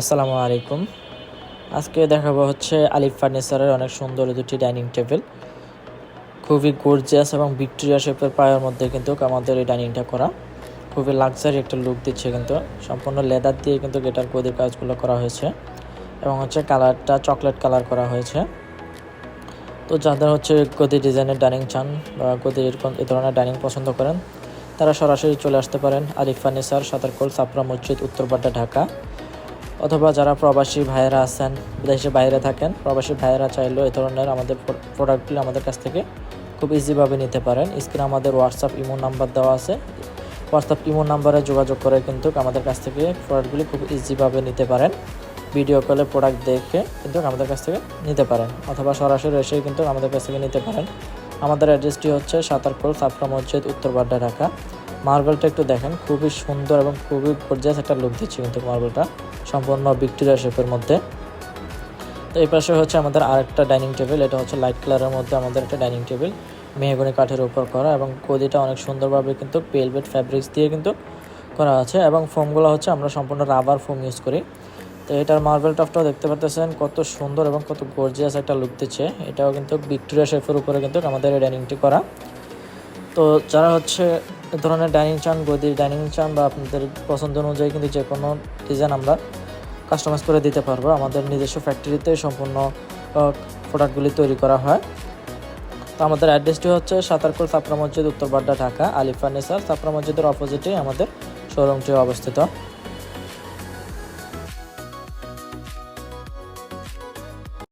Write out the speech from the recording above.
আসসালামু আলাইকুম। আজকে দেখাবো হচ্ছে আলিফ ফার্নিচারের অনেক সুন্দর দুটি ডাইনিং টেবিল। খুবই গর্জিয়াস এবং ভিক্টোরিয়া শেপের পায়ের মধ্যে কিন্তু আমাদের এই ডাইনিংটা করা। খুবই লাক্সারি একটা লুক দিচ্ছে, কিন্তু সম্পূর্ণ লেদার দিয়ে কিন্তু এটার গদির কাজগুলো করা হয়েছে এবং হচ্ছে কালারটা চকলেট কালার করা হয়েছে। তো যাদের হচ্ছে গদি ডিজাইনের ডাইনিং চান বা গদির এ ধরনের ডাইনিং পছন্দ করেন, তারা সরাসরি চলে আসতে পারেন আলিফ ফার্নিচার, সাতারকোল, ছাপড়া মসজিদ, উত্তরপাড্ডা, ঢাকা। অথবা যারা প্রবাসী ভাইয়েরা আছেন, বিদেশে বাইরে থাকেন, প্রবাসী ভাইয়েরা চাইলেও এই ধরনের আমাদের প্রোডাক্টগুলি আমাদের কাছ থেকে খুব ইজিভাবে নিতে পারেন। স্ক্রিনে আমাদের হোয়াটসঅ্যাপ ইমো নাম্বার দেওয়া আছে। হোয়াটসঅ্যাপ ইমো নাম্বারে যোগাযোগ করে কিন্তু আমাদের কাছ থেকে প্রোডাক্টগুলি খুব ইজিভাবে নিতে পারেন। ভিডিও কলে প্রোডাক্ট দেখে কিন্তু আমাদের কাছ থেকে নিতে পারেন, অথবা সরাসরি এসেই কিন্তু আমাদের কাছ থেকে নিতে পারেন। আমাদের অ্যাড্রেসটি হচ্ছে সাতারকোল, ছাপড়া মসজিদ, উত্তরপাড্ডা, ঢাকা। মার্বেলটা একটু দেখেন, খুবই সুন্দর এবং খুবই গর্জিয়াস একটা লুক দিচ্ছে কিন্তু মার্বেলটা, সম্পূর্ণ ভিক্টোরিয়া শেপের মধ্যে। তো এই পাশে হচ্ছে আমাদের আরেকটা ডাইনিং টেবিল। এটা হচ্ছে লাইট কালারের মধ্যে আমাদের একটা ডাইনিং টেবিল, মেহগনি কাঠের উপর করা, এবং গদিটা অনেক সুন্দরভাবে কিন্তু ভেলভেট ফ্যাব্রিক্স দিয়ে কিন্তু করা আছে, এবং ফোমগুলো হচ্ছে আমরা সম্পূর্ণ রাবার ফোম ইউজ করি। তো এটার মার্বেল টপটাও দেখতে পাচ্ছেন কত সুন্দর এবং কত গর্জিয়াস একটা লুক দিচ্ছে। এটাও কিন্তু ভিক্টোরিয়া শেপের উপরে কিন্তু আমাদের এই ডাইনিংটি করা। তো যারা হচ্ছে এ ধরনের ডাইনিং চান, গদির ডাইনিং চান, বা আপনাদের পছন্দ অনুযায়ী কিন্তু যে কোনো ডিজাইন আমরা কাস্টমাইজ করে দিতে পারবো। আমাদের নিজস্ব ফ্যাক্টরিতে সম্পূর্ণ প্রোডাক্টগুলি তৈরি করা হয়। তো আমাদের অ্যাড্রেসটি হচ্ছে সাতারকোল, ছাপড়া মসজিদ, উত্তরপাড্ডা, ঢাকা। আলিফ ফার্নিচার, ছাপড়া মসজিদের অপোজিটে আমাদের শোরুমটি অবস্থিত।